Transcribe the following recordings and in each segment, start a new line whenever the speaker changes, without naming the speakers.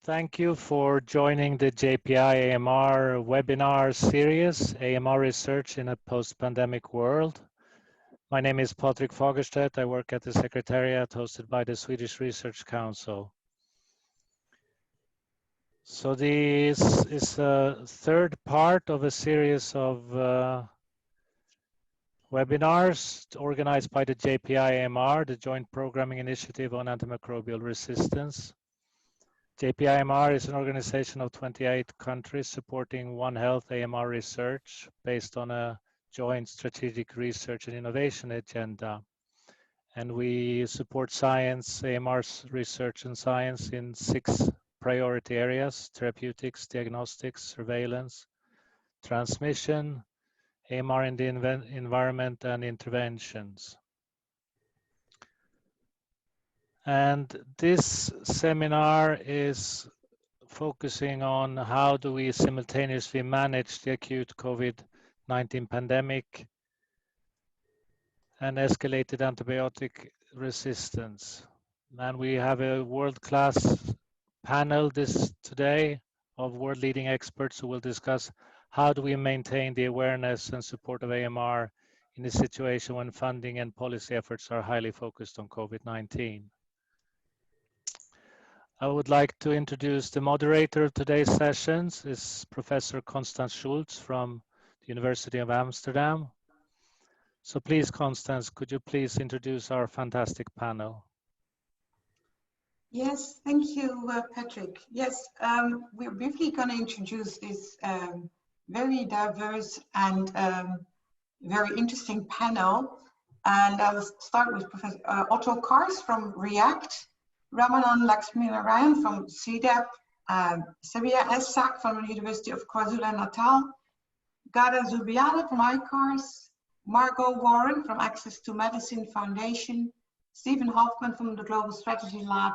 Thank you for joining the JPIAMR webinar series, AMR Research in a Post-Pandemic World. My name is Patrik Fagerstedt. I work at the Secretariat hosted by the Swedish Research Council. So this is a third part of a series of webinars organized by the JPIAMR, the Joint Programming Initiative on Antimicrobial Resistance. JPIAMR is an organization of 28 countries supporting One Health AMR research based on a joint strategic research and innovation agenda. And we support science, AMR research and science in 6 priority areas: therapeutics, diagnostics, surveillance, transmission, AMR in the environment, and interventions. And this seminar is focusing on how do we simultaneously manage the acute COVID-19 pandemic and escalated antibiotic resistance. And we have a world-class panel today of world-leading experts who will discuss how do we maintain the awareness and support of AMR in a situation when funding and policy efforts are highly focused on COVID-19. I would like to introduce the moderator of today's sessions is Professor Constance Schultz from the University of Amsterdam. So please, Constance, could you please introduce our fantastic panel?
Yes, thank you, Patrick. Yes, we're briefly going to introduce this very diverse and very interesting panel. And I'll start with Professor Otto Kars from REACT, Ramanan Laxminarayan from CDEP, Sabia Essak from the University of KwaZulu-Natal, Gada Zubiana from ICARS, Margot Warren from Access to Medicine Foundation, Stephen Hoffman from the Global Strategy Lab,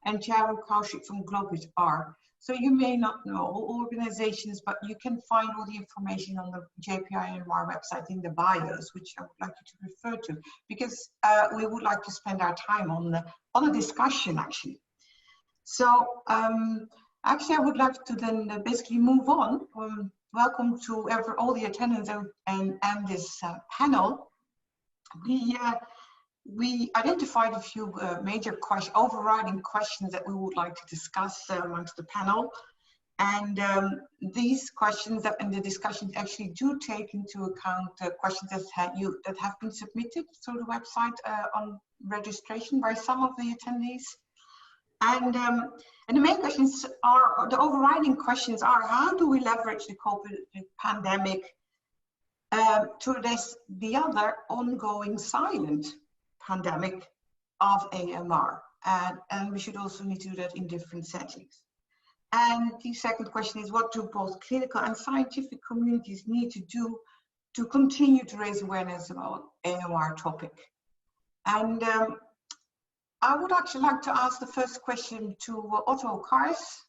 and Charu Kaushik from GlobalR. So you may not know all organizations, but you can find all the information on the JPIAMR website in the bios, which I would like you to refer to, because we would like to spend our time on the discussion, actually. So actually, I would like to then basically move on. Welcome to all the attendants and this panel. We identified a few major overriding questions that we would like to discuss amongst the panel. And these questions and the discussions actually do take into account questions that have been submitted through the website on registration by some of the attendees. And the main questions are, the overriding questions are, how do we leverage the COVID pandemic to address the other ongoing silent pandemic of AMR, and we should also need to do that in different settings. And the second question is, what do both clinical and scientific communities need to do to continue to raise awareness about AMR topic? And I would actually like to ask the first question to Otto Kars.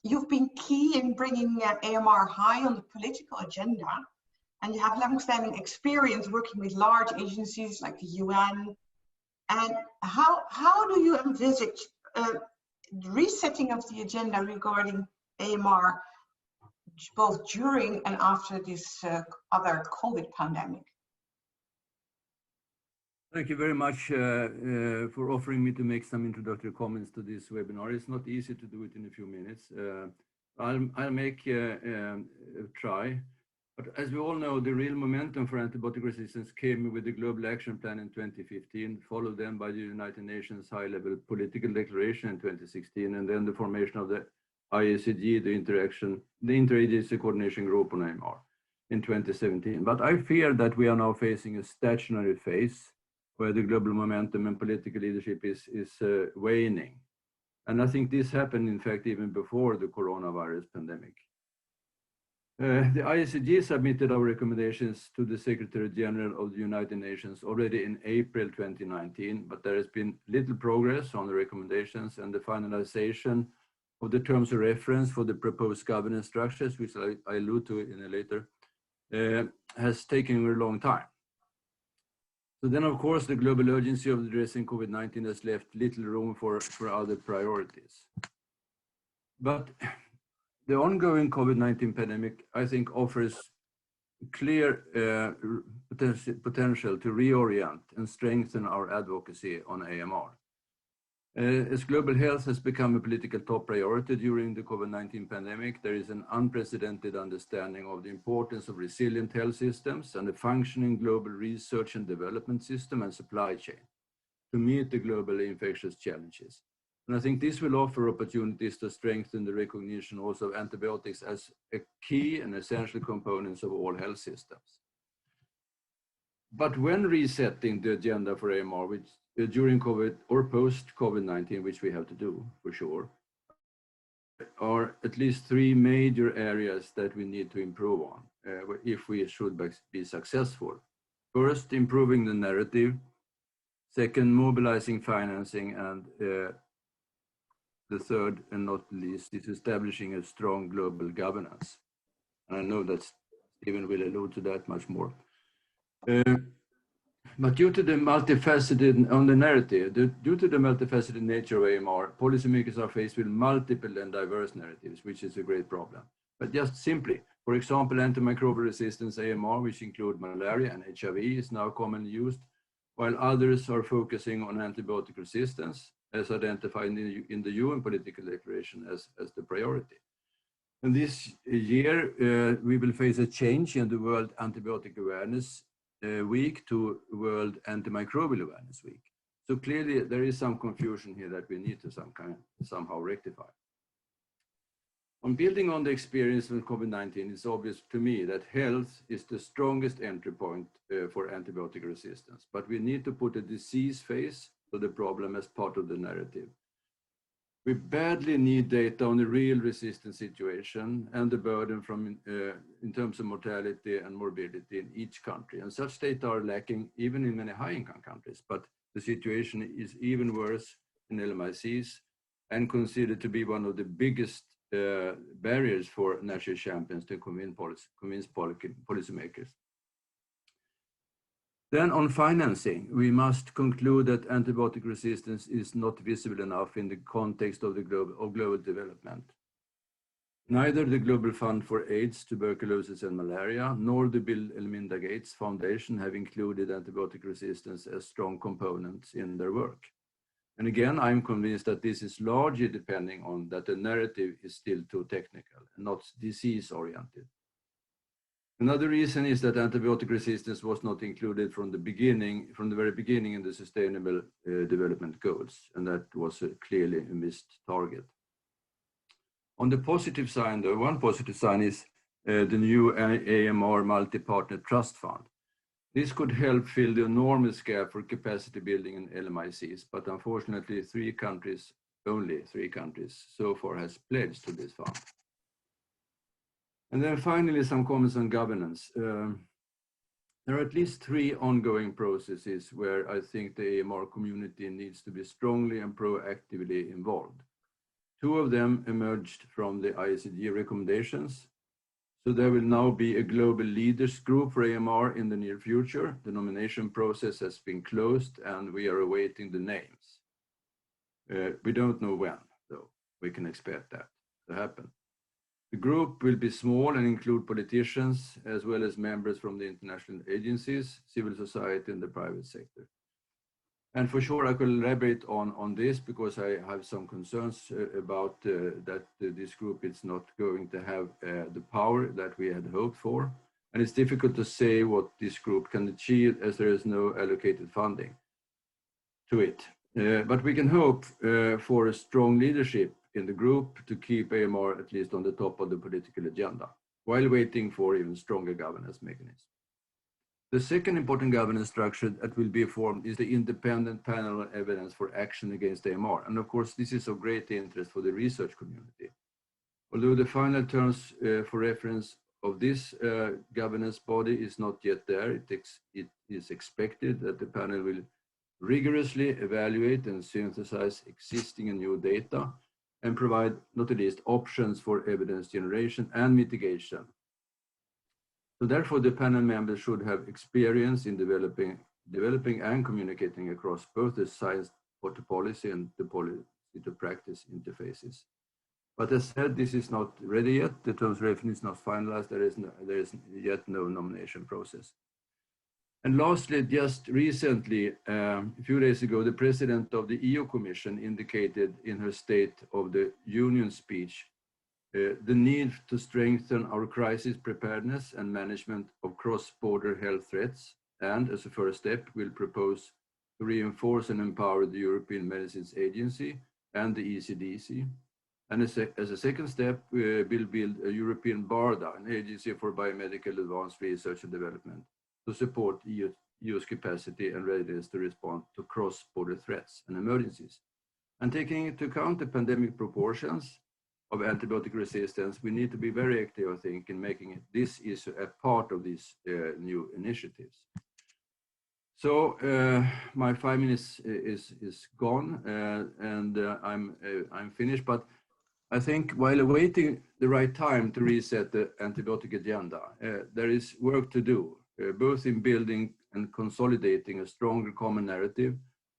You've been key in bringing AMR high on the political agenda, and you have long-standing experience working with large agencies like the UN. And how do you envisage resetting of the agenda regarding AMR, both during and after this other COVID pandemic?
Thank you very much for offering me to make some introductory comments to this webinar. It's not easy to do it in a few minutes. I'll make a try. But as we all know, the real momentum for antibiotic resistance came with the Global Action Plan in 2015, followed then by the United Nations High-Level Political Declaration in 2016, and then the formation of the IACG, the Interagency Coordination Group on AMR, in 2017. But I fear that we are now facing a stationary phase where the global momentum and political leadership is waning. And I think this happened, in fact, even before the coronavirus pandemic. The IACG submitted our recommendations to the Secretary General of the United Nations already in April 2019, but there has been little progress on the recommendations, and the finalization of the terms of reference for the proposed governance structures, which I allude to in a later, has taken a long time. So then, of course, the global urgency of addressing COVID-19 has left little room for other priorities. But the ongoing COVID-19 pandemic, I think, offers clear potential to reorient and strengthen our advocacy on AMR. As global health has become a political top priority during the COVID-19 pandemic, there is an unprecedented understanding of the importance of resilient health systems and a functioning global research and development system and supply chain to meet the global infectious challenges. And I think this will offer opportunities to strengthen the recognition also of antibiotics as a key and essential components of all health systems. But when resetting the agenda for AMR, which during COVID or post-COVID-19, which we have to do for sure, are at least three major areas that we need to improve on if we should be successful. First, improving the narrative. Second, mobilizing financing. And the third, and not least, is establishing a strong global governance. And I know that Stephen will allude to that much more. But due to the multifaceted, on the narrative, due to the multifaceted nature of AMR, policymakers are faced with multiple and diverse narratives, which is a great problem. But just simply, for example, antimicrobial resistance AMR, which include malaria and HIV, is now commonly used, while others are focusing on antibiotic resistance, as identified in the UN political declaration as the priority. And this year, we will face a change in the World Antibiotic Awareness Week to World Antimicrobial Awareness Week. So clearly there is some confusion here that we need to somehow rectify. On building on the experience with COVID-19, it's obvious to me that health is the strongest entry point for antibiotic resistance, but we need to put a disease face to the problem as part of the narrative. We badly need data on the real resistance situation and the burden from in terms of mortality and morbidity in each country. And such data are lacking even in many high-income countries, but the situation is even worse in LMICs and considered to be one of the biggest barriers for national champions to convince policymakers. Then on financing, we must conclude that antibiotic resistance is not visible enough in the context of the global development. Neither the Global Fund for AIDS, Tuberculosis and Malaria, nor the Bill and Melinda Gates Foundation have included antibiotic resistance as strong components in their work. And again, I'm convinced that this is largely depending on that the narrative is still too technical and not disease-oriented. Another reason is that antibiotic resistance was not included from the very beginning in the Sustainable Development Goals, and that was clearly a missed target. On the positive side, though, one positive sign is the new AMR Multi-Partner Trust Fund. This could help fill the enormous gap for capacity building in LMICs, but unfortunately, only three countries so far has pledged to this fund. And then finally, some comments on governance. There are at least three ongoing processes where I think the AMR community needs to be strongly and proactively involved. Two of them emerged from the ICG recommendations. So there will now be a global leaders group for AMR in the near future. The nomination process has been closed and we are awaiting the names. We don't know when, though. We can expect that to happen. The group will be small and include politicians as well as members from the international agencies, civil society and the private sector. And for sure, I could elaborate on this because I have some concerns about that this group is not going to have the power that we had hoped for. And it's difficult to say what this group can achieve as there is no allocated funding to it. But we can hope for a strong leadership in the group to keep AMR at least on the top of the political agenda, while waiting for even stronger governance mechanisms. The second important governance structure that will be formed is the independent panel on evidence for action against AMR. And of course, this is of great interest for the research community. Although the final terms for reference of this governance body is not yet there, it is expected that the panel will rigorously evaluate and synthesize existing and new data and provide not least options for evidence generation and mitigation. So therefore, the panel members should have experience in developing developing and communicating across both the science to policy and the policy to practice interfaces. But as said, this is not ready yet. The terms reference is not finalized. There is yet no nomination process. And lastly, just recently, a few days ago, the president of the EU Commission indicated in her State of the Union speech the need to strengthen our crisis preparedness and management of cross-border health threats, and as a first step, will propose to reinforce and empower the European Medicines Agency and the ECDC. And as a second step, we will build a European BARDA, an agency for biomedical advanced research and development, to support EU's capacity and readiness to respond to cross-border threats and emergencies. And taking into account the pandemic proportions of antibiotic resistance, we need to be very active, I think, in making this issue a part of these new initiatives. So my 5 minutes is gone, and I'm finished. But I think while awaiting the right time to reset the antibiotic agenda, there is work to do, both in building and consolidating a stronger common narrative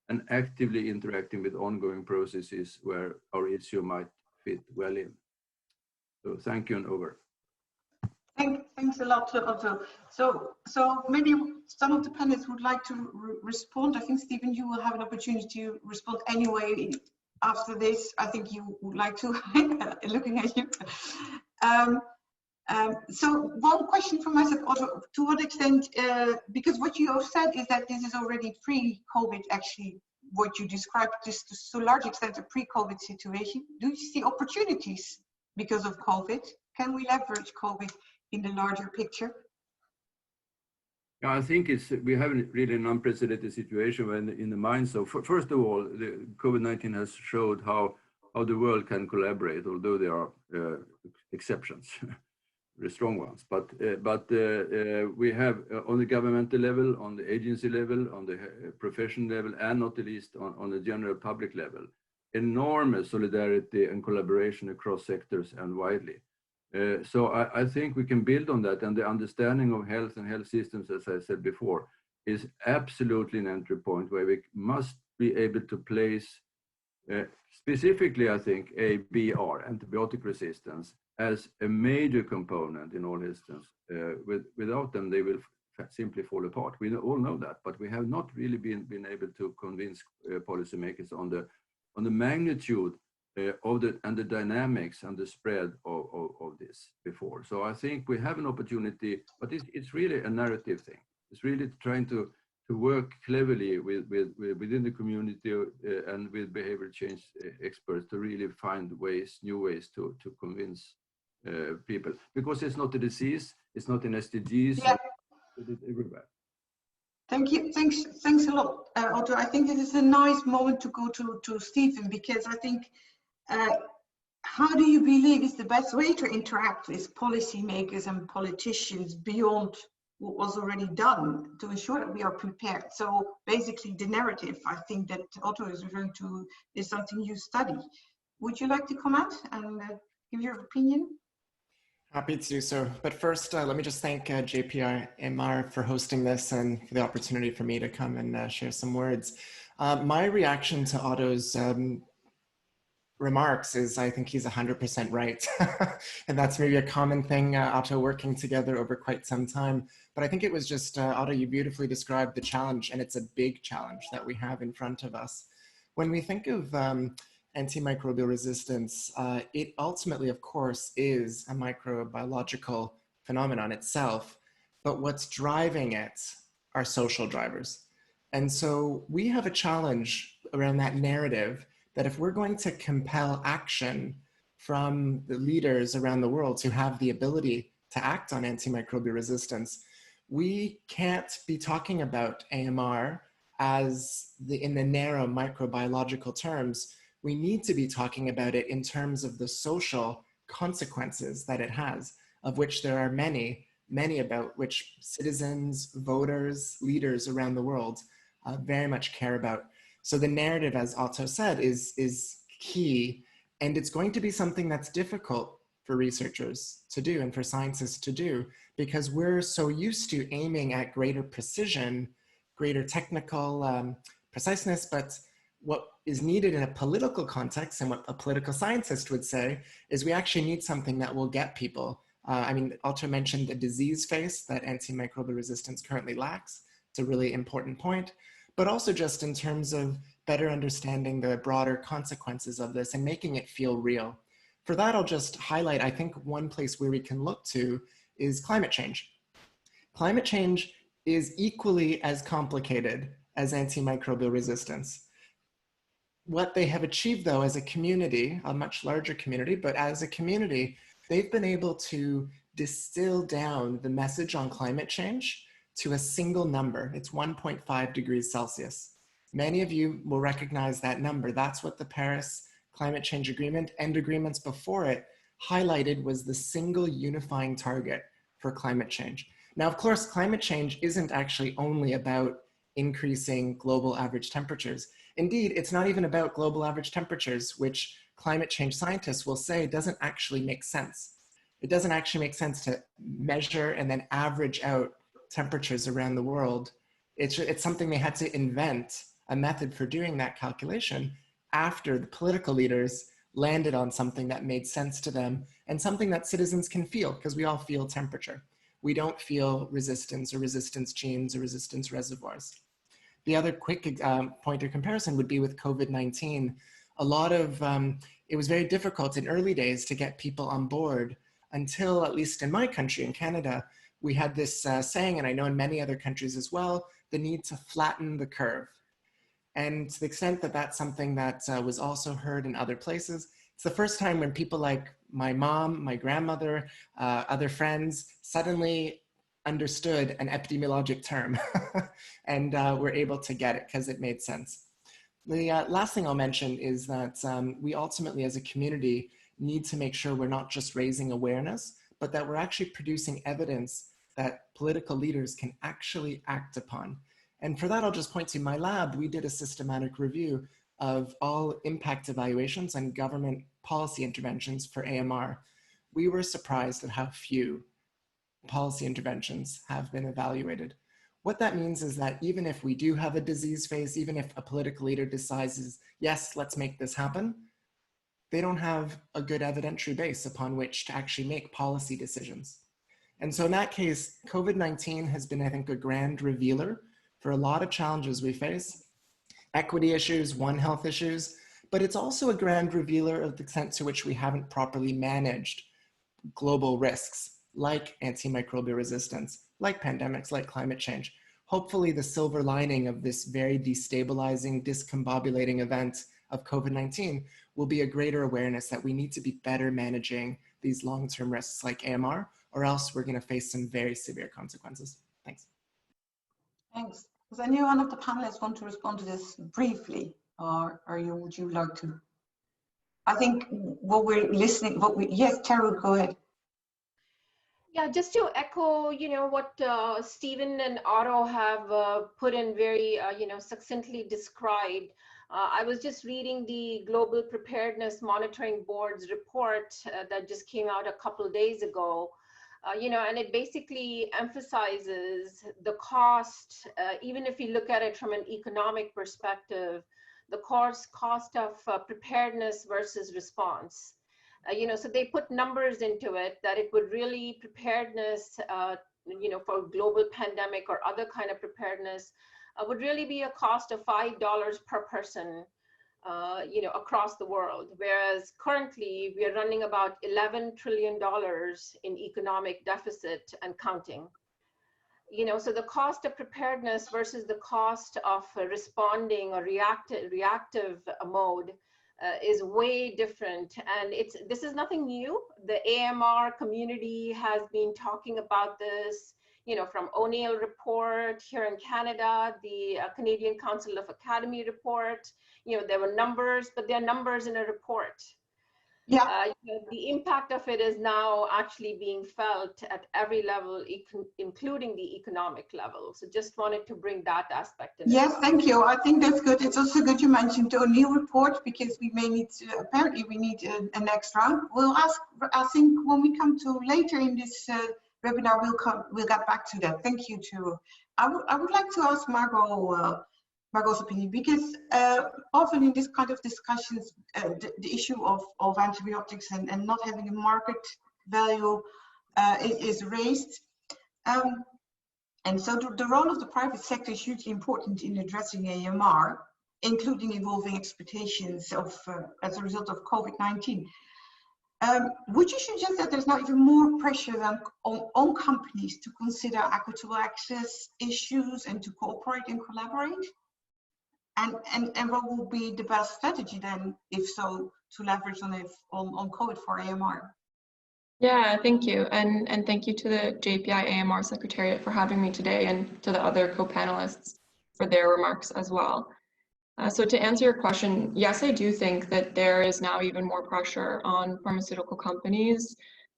and actively interacting with ongoing processes where our issue might fit well in. So thank you, and over.
Thanks a lot, Otto. So maybe some of the panelists would like to respond. I think, Stephen, you will have an opportunity to respond anyway after this. I think you would like to, looking at you. So one question from myself, Otto, to what extent, because what you have said is that this is already pre-COVID, actually, what you described, this to a large extent a pre-COVID situation. Do you see opportunities because of COVID? Can we leverage COVID in the larger picture?
Yeah, I think we have really an unprecedented situation when in the minds of, first of all, the COVID-19 has showed how the world can collaborate, although there are exceptions, very strong ones. But we have on the governmental level, on the agency level, on the profession level, and not the least on the general public level, enormous solidarity and collaboration across sectors and widely. So I think we can build on that, and the understanding of health and health systems, as I said before, is absolutely an entry point where we must be able to place specifically, I think, ABR, antibiotic resistance, as a major component in all instances. Without them, they will simply fall apart. We all know that, but we have not really been able to convince policymakers on the magnitude of the dynamics and the spread of this before. So I think we have an opportunity, but it's really a narrative thing. It's really trying to work cleverly within the community and with behavior change experts to really find new ways to convince people, because it's not a disease, it's not an SDGs,
yeah.
It's everywhere.
Thank you. Thanks a lot, Otto. I think this is a nice moment to go to Stephen, because I think how do you believe is the best way to interact with policymakers and politicians beyond what was already done to ensure that we are prepared? So basically the narrative, I think, that Otto is referring to is something you study. Would you like to comment and give your opinion?
Happy to do so. But first, let me just thank JPIAMR for hosting this and for the opportunity for me to come and share some words. My reaction to Otto's remarks is I think he's 100% right. And that's maybe a common thing, Otto, working together over quite some time. But I think it was just, Otto, you beautifully described the challenge, and it's a big challenge that we have in front of us. When we think of antimicrobial resistance, it ultimately, of course, is a microbiological phenomenon itself, but what's driving it are social drivers. And so we have a challenge around that narrative that if we're going to compel action from the leaders around the world who have the ability to act on antimicrobial resistance, we can't be talking about AMR as in the narrow microbiological terms. We need to be talking about it in terms of the social consequences that it has, of which there are many about which citizens, voters, leaders around the world very much care about. So the narrative, as Otto said, is key, and it's going to be something that's difficult for researchers to do and for scientists to do, because we're so used to aiming at greater precision, greater technical preciseness, but what is needed in a political context and what a political scientist would say is we actually need something that will get people. I mean, Altra mentioned the disease face that antimicrobial resistance currently lacks. It's a really important point, but also just in terms of better understanding the broader consequences of this and making it feel real. For that, I'll just highlight, I think one place where we can look to is climate change. Climate change is equally as complicated as antimicrobial resistance. What they have achieved though as a community, a much larger community, but as a community, they've been able to distill down the message on climate change to a single number. It's 1.5 degrees Celsius. Many of you will recognize that number. That's what the Paris Climate Change Agreement and agreements before it highlighted was the single unifying target for climate change. Now, of course, climate change isn't actually only about increasing global average temperatures. Indeed, it's not even about global average temperatures, which climate change scientists will say doesn't actually make sense. It doesn't actually make sense to measure and then average out temperatures around the world. It's something they had to invent a method for doing that calculation after the political leaders landed on something that made sense to them and something that citizens can feel, because we all feel temperature. We don't feel resistance or resistance genes or resistance reservoirs. The other quick point of comparison would be with COVID-19. A lot of, it was very difficult in early days to get people on board until, at least in my country, in Canada, we had this saying, and I know in many other countries as well, the need to flatten the curve. And to the extent that that's something that was also heard in other places, it's the first time when people like my mom, my grandmother, other friends suddenly understood an epidemiologic term and were able to get it because it made sense. The last thing I'll mention is that we ultimately as a community need to make sure we're not just raising awareness, but that we're actually producing evidence that political leaders can actually act upon. And for that, I'll just point to my lab. We did a systematic review of all impact evaluations and government policy interventions for AMR. We were surprised at how few policy interventions have been evaluated. What that means is that even if we do have a disease phase, even if a political leader decides, yes, let's make this happen, they don't have a good evidentiary base upon which to actually make policy decisions. And so in that case, COVID-19 has been, I think, a grand revealer for a lot of challenges we face, equity issues, One Health issues, but it's also a grand revealer of the extent to which we haven't properly managed global risks like antimicrobial resistance, like pandemics, like climate change. Hopefully the silver lining of this very destabilizing, discombobulating event of COVID-19 will be a greater awareness that we need to be better managing these long-term risks like AMR, or else we're going to face some very severe consequences. Thanks.
Thanks. Does any one of the panelists want to respond to this briefly, or would you like to? I think what we're listening, yes, Terry, go ahead.
Yeah, just to echo, what Stephen and Otto have put in very, succinctly described. I was just reading the Global Preparedness Monitoring Board's report that just came out a couple of days ago. And it basically emphasizes the cost, even if you look at it from an economic perspective, the cost of preparedness versus response. So they put numbers into it that it would really preparedness, for global pandemic or other kind of preparedness would really be a cost of $5 per person, across the world. Whereas currently we are running about $11 trillion in economic deficit and counting. So the cost of preparedness versus the cost of responding or reactive mode is way different. And this is nothing new. The AMR community has been talking about this, from O'Neill report here in Canada, the Canadian Council of Academy report. There were numbers, but there are numbers in a report. Yeah. The impact of it is now actually being felt at every level, including the economic level. So just wanted to bring that aspect in.
Yes, thank you. I think that's good. It's also good you mentioned the O'Neill report, because we may need to, apparently we need an extra. We'll ask, I think when we come to later in this webinar, we'll get back to that. Thank you, too. I would like to ask Margot's opinion, because often in this kind of discussions, the issue of antibiotics and not having a market value is raised. And so the role of the private sector is hugely important in addressing AMR, including evolving expectations of as a result of COVID-19. Would you suggest that there's not even more pressure than on companies to consider equitable access issues and to cooperate and collaborate? And what would be the best strategy then, if so, to leverage on COVID for AMR?
Yeah, thank you. And thank you to the JPIAMR Secretariat for having me today, and to the other co-panelists for their remarks as well. So to answer your question, yes, I do think that there is now even more pressure on pharmaceutical companies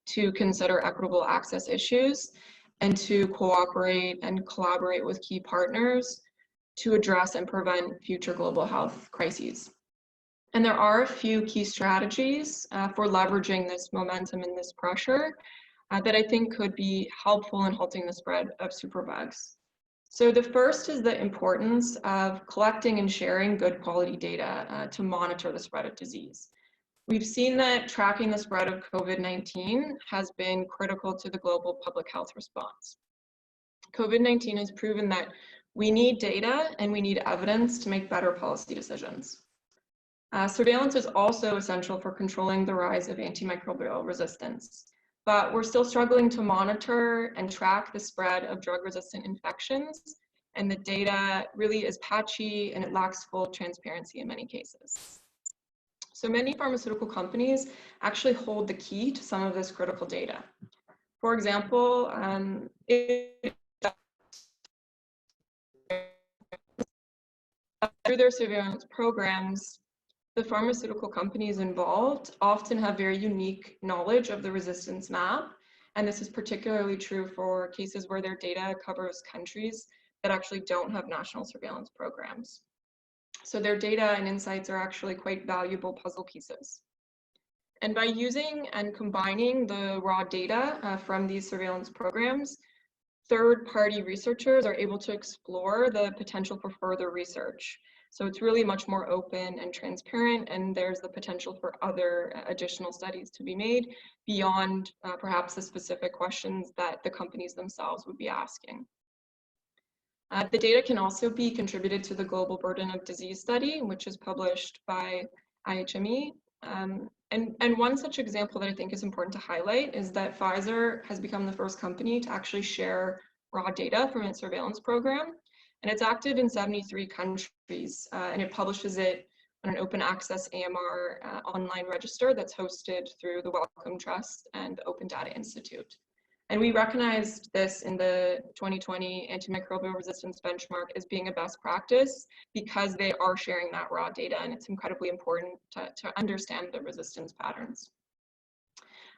to consider equitable access issues and to cooperate and collaborate with key partners to address and prevent future global health crises. And there are a few key strategies for leveraging this momentum and this pressure that I think could be helpful in halting the spread of superbugs. So the first is the importance of collecting and sharing good quality data to monitor the spread of disease. We've seen that tracking the spread of COVID-19 has been critical to the global public health response. COVID-19 has proven that we need data and we need evidence to make better policy decisions. Surveillance is also essential for controlling the rise of antimicrobial resistance, but we're still struggling to monitor and track the spread of drug-resistant infections, and the data really is patchy and it lacks full transparency in many cases. So many pharmaceutical companies actually hold the key to some of this critical data. For example, through their surveillance programs, the pharmaceutical companies involved often have very unique knowledge of the resistance map, and this is particularly true for cases where their data covers countries that actually don't have national surveillance programs. So their data and insights are actually quite valuable puzzle pieces. And by using and combining the raw data from these surveillance programs, third-party researchers are able to explore the potential for further research. So it's really much more open and transparent, and there's the potential for other additional studies to be made beyond perhaps the specific questions that the companies themselves would be asking. The data can also be contributed to the Global Burden of Disease study, which is published by IHME. And one such example that I think is important to highlight is that Pfizer has become the first company to actually share raw data from its surveillance program. And it's active in 73 countries, and it publishes it on an open access AMR online register that's hosted through the Wellcome Trust and the Open Data Institute. And we recognized this in the 2020 Antimicrobial Resistance benchmark as being a best practice because they are sharing that raw data, and it's incredibly important to understand the resistance patterns.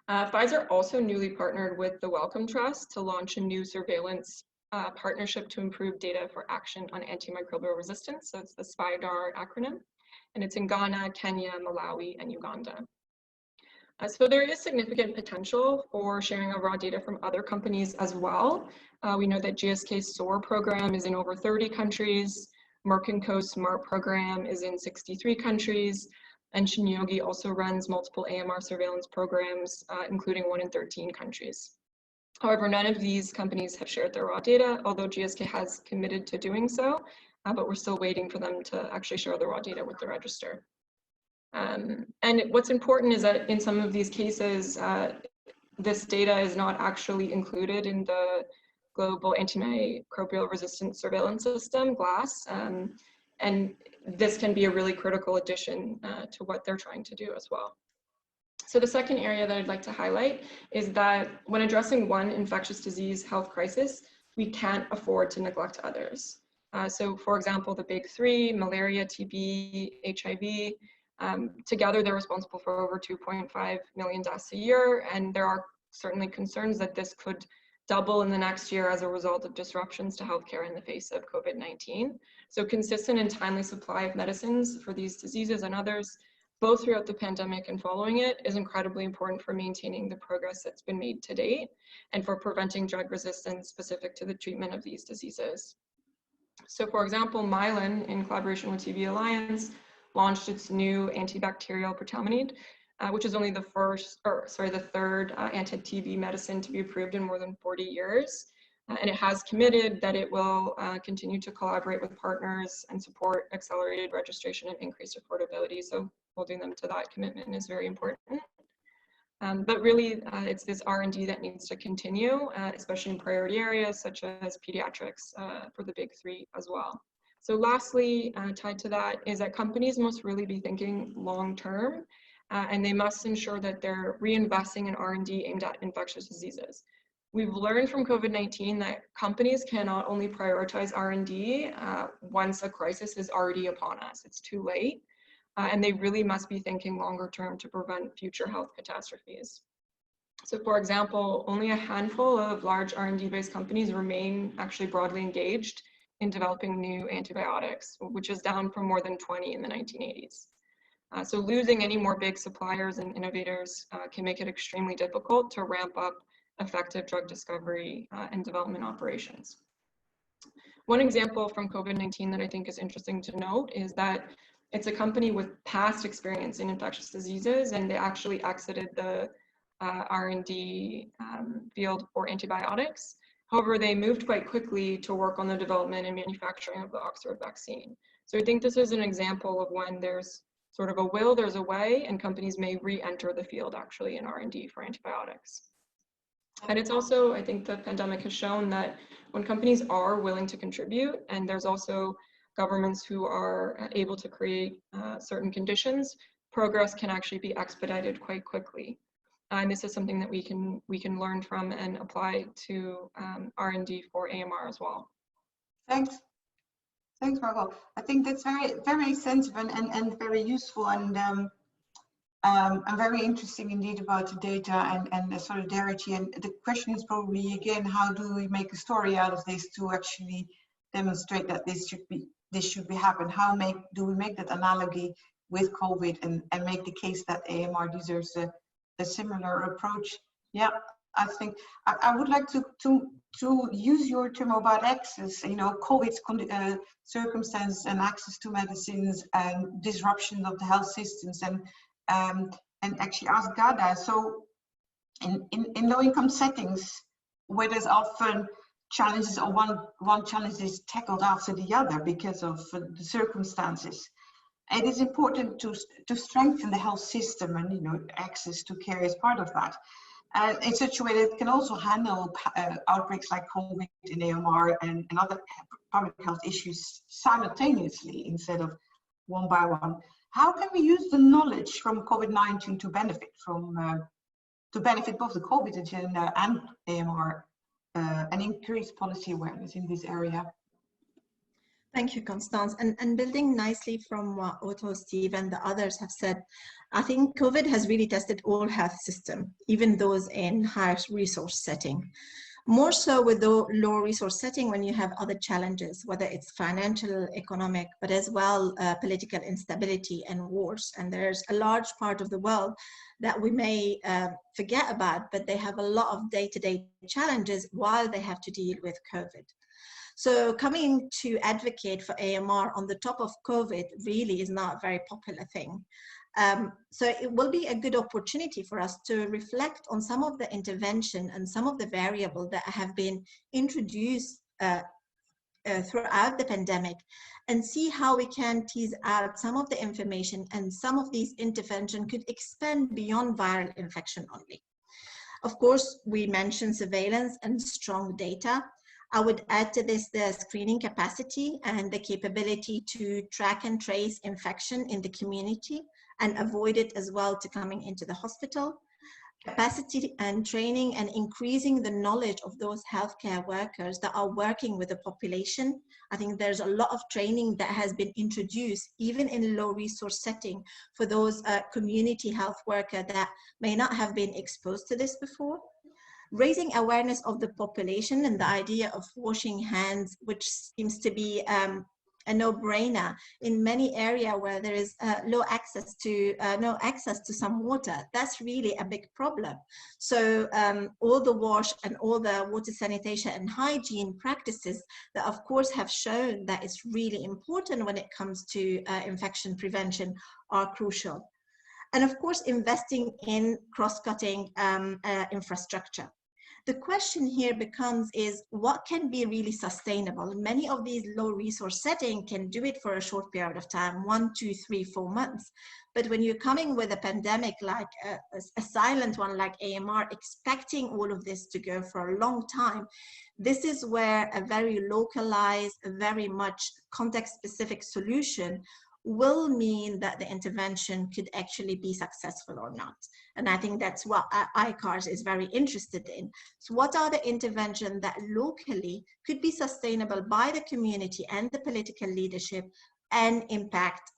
Pfizer also newly partnered with the Wellcome Trust to launch a new surveillance partnership to improve data for action on antimicrobial resistance. So it's the SPIDAR acronym, and it's in Ghana, Kenya, Malawi, and Uganda. So there is significant potential for sharing of raw data from other companies as well. We know that GSK's SOAR program is in over 30 countries. Merck & Co.'s SMART program is in 63 countries. And Shinyogi also runs multiple AMR surveillance programs, including one in 13 countries. However, none of these companies have shared their raw data, although GSK has committed to doing so, but we're still waiting for them to actually share the raw data with the register. And what's important is that in some of these cases, this data is not actually included in the Global Antimicrobial Resistance Surveillance System, GLASS, and this can be a really critical addition to what they're trying to do as well. So the second area that I'd like to highlight is that when addressing one infectious disease health crisis, we can't afford to neglect others. So for example, the big three, malaria, TB, HIV, together they're responsible for over 2.5 million deaths a year, and there are certainly concerns that this could double in the next year as a result of disruptions to healthcare in the face of COVID-19. So consistent and timely supply of medicines for these diseases and others both throughout the pandemic and following it, is incredibly important for maintaining the progress that's been made to date and for preventing drug resistance specific to the treatment of these diseases. So for example, Mylan, in collaboration with TB Alliance, launched its new antibacterial protalmanide, which is only the third anti-TB medicine to be approved in more than 40 years. And it has committed that it will continue to collaborate with partners and support accelerated registration and increased affordability. So holding them to that commitment is very important. But really, it's this R&D that needs to continue, especially in priority areas such as pediatrics for the big three as well. So lastly, tied to that is that companies must really be thinking long-term, and they must ensure that they're reinvesting in R&D aimed at infectious diseases. We've learned from COVID-19 that companies can not only prioritize R&D once a crisis is already upon us. It's too late, and they really must be thinking longer term to prevent future health catastrophes. So for example, only a handful of large R&D-based companies remain actually broadly engaged in developing new antibiotics, which is down from more than 20 in the 1980s. So losing any more big suppliers and innovators can make it extremely difficult to ramp up effective drug discovery and development operations. One example from COVID-19 that I think is interesting to note is that it's a company with past experience in infectious diseases, and they actually exited the R&D field for antibiotics. However, they moved quite quickly to work on the development and manufacturing of the Oxford vaccine. So I think this is an example of when there's sort of a will, there's a way, and companies may re-enter the field actually in R&D for antibiotics. And it's also, I think the pandemic has shown that when companies are willing to contribute, and there's also governments who are able to create certain conditions, progress can actually be expedited quite quickly. And this is something that we can learn from and apply to R&D for AMR as well.
Thanks. Thanks, Margot. I think that's very sensible and very useful, and very interesting indeed about the data and the solidarity. And the question is probably again, how do we make a story out of this to actually demonstrate that this should be happen? How do we make that analogy with COVID and make the case that AMR deserves a similar approach? Yeah, I think I would like to use your term about access, COVID's circumstances and access to medicines and disruption of the health systems, and actually ask Gada. So in low-income settings where there's often challenges, or one challenge is tackled after the other because of the circumstances, it is important to strengthen the health system, and access to care is part of that. In such a way that it can also handle outbreaks like COVID and AMR and other public health issues simultaneously instead of one by one. How can we use the knowledge from COVID-19 to benefit both the COVID agenda and AMR and increase policy awareness in this area?
Thank you, Constance. And building nicely from what Otto, Steve, and the others have said, I think COVID has really tested all health systems, even those in high resource setting. More so with the low resource setting when you have other challenges, whether it's financial, economic, but as well political instability and wars. And there's a large part of the world that we may forget about, but they have a lot of day-to-day challenges while they have to deal with COVID. So coming to advocate for AMR on the top of COVID really is not a very popular thing. So it will be a good opportunity for us to reflect on some of the intervention and some of the variables that have been introduced throughout the pandemic, and see how we can tease out some of the information, and some of these interventions could expand beyond viral infection only. Of course, we mentioned surveillance and strong data. I would add to this the screening capacity and the capability to track and trace infection in the community and avoid it as well to coming into the hospital. Capacity and training and increasing the knowledge of those healthcare workers that are working with the population. I think there's a lot of training that has been introduced even in low resource setting for those community health workers that may not have been exposed to this before. Raising awareness of the population and the idea of washing hands, which seems to be a no-brainer in many areas where there is no access to some water. That's really a big problem. So all the wash and all the water sanitation and hygiene practices that of course have shown that it's really important when it comes to infection prevention are crucial. And of course, investing in cross-cutting infrastructure. The question here becomes is what can be really sustainable? Many of these low resource settings can do it for a short period of time, 1, 2, 3, 4 months. But when you're coming with a pandemic like a silent one like AMR, expecting all of this to go for a long time, this is where a very localized, very much context-specific solution will mean that the intervention could actually be successful or not. And I think that's what ICARS is very interested in. So what are the interventions that locally could be sustainable by the community and the political leadership and impact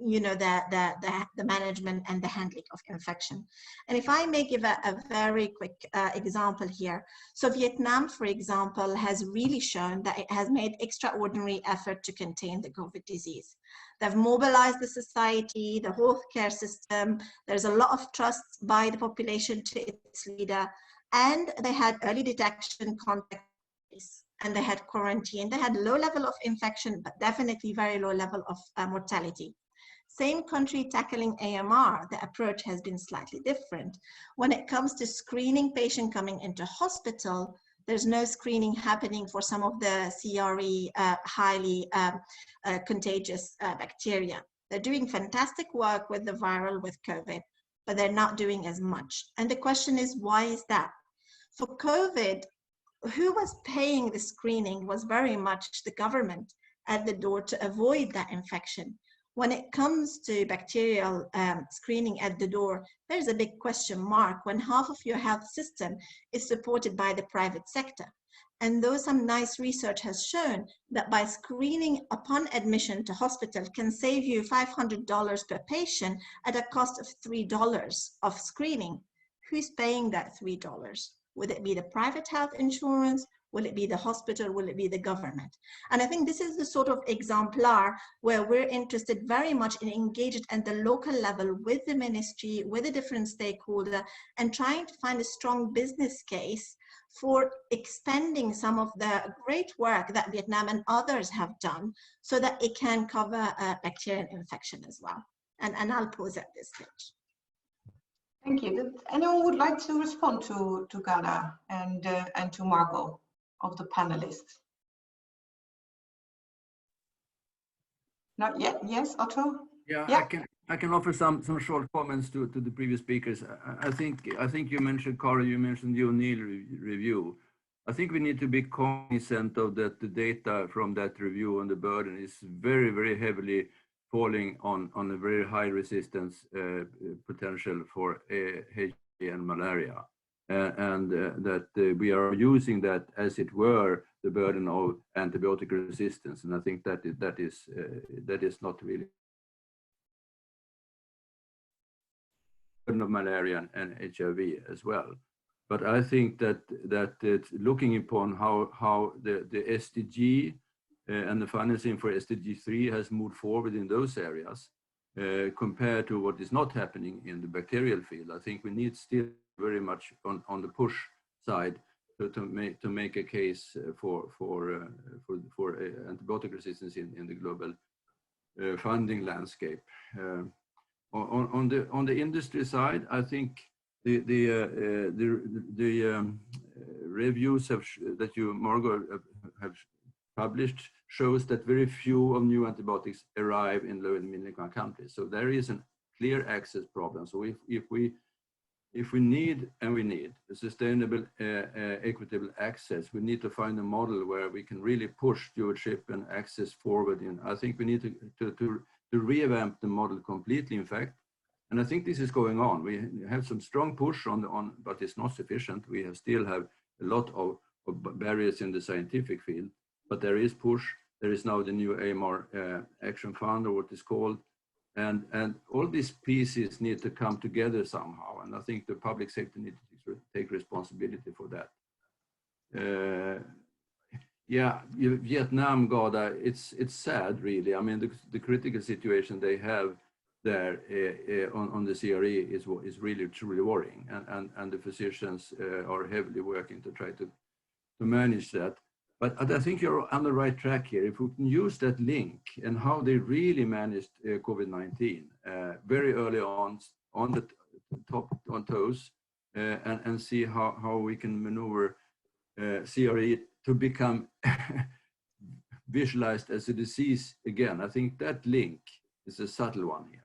you know, the management and the handling of infection. And if I may give a very quick example here. So Vietnam, for example, has really shown that it has made extraordinary effort to contain the COVID disease. They've mobilized the society, the healthcare system. There's a lot of trust by the population to its leader. And they had early detection, contact trace, and they had quarantine. They had low level of infection, but definitely very low level of mortality. Same country tackling AMR, the approach has been slightly different. When it comes to screening patient coming into hospital, there's no screening happening for some of the CRE highly contagious bacteria. They're doing fantastic work with the viral, with COVID, but they're not doing as much. And the question is, why is that? For COVID, who was paying the screening was very much the government at the door to avoid that infection. When it comes to bacterial screening at the door, there's a big question mark when half of your health system is supported by the private sector. And though some nice research has shown that by screening upon admission to hospital can save you $500 per patient at a cost of $3 of screening, who's paying that $3? Would it be the private health insurance? Will it be the hospital? Will it be the government? And I think this is the sort of exemplar where we're interested very much in engaging at the local level with the ministry, with the different stakeholders, and trying to find a strong business case for expanding some of the great work that Vietnam and others have done so that it can cover bacterial infection as well. And I'll pause at this stage.
Thank you. Does anyone would like to respond to Ghana and to Margot of the panelists? Not yet. Yes, Otto?
Yeah,
Yeah.
I can offer some short comments to the previous speakers. I think you mentioned, Cara, you mentioned the O'Neill review. I think we need to be cognizant of that the data from that review on the burden is very, very heavily falling on a very high resistance potential for HIV and malaria. And that we are using that, as it were, the burden of antibiotic resistance. And I think that is not really burden of malaria and HIV as well. But I think that it's looking upon how the SDG and the financing for SDG 3 has moved forward in those areas compared to what is not happening in the bacterial field. I think we need still very much on the push side to make a case for antibiotic resistance in the global funding landscape. On the industry side, I think the reviews that you, Margot, have published shows that very few of new antibiotics arrive in low and middle income countries. So there is a clear access problem. So if we need a sustainable, equitable access, we need to find a model where we can really push stewardship and access forward. And I think we need to revamp the model completely, in fact. And I think this is going on. We have some strong push but it's not sufficient. We still have a lot of barriers in the scientific field, but there is push. There is now the new AMR Action Fund, or what it's called. And all these pieces need to come together somehow. And I think the public sector needs to take responsibility for that. Yeah, Vietnam, God, it's sad, really. I mean, the critical situation they have there on the CRE is really truly worrying, and the physicians are heavily working to try to manage that. But I think you're on the right track here. If we can use that link and how they really managed COVID-19 very early on the top on toes, and see how we can maneuver CRE to become visualized as a disease again. I think that link is a subtle one here.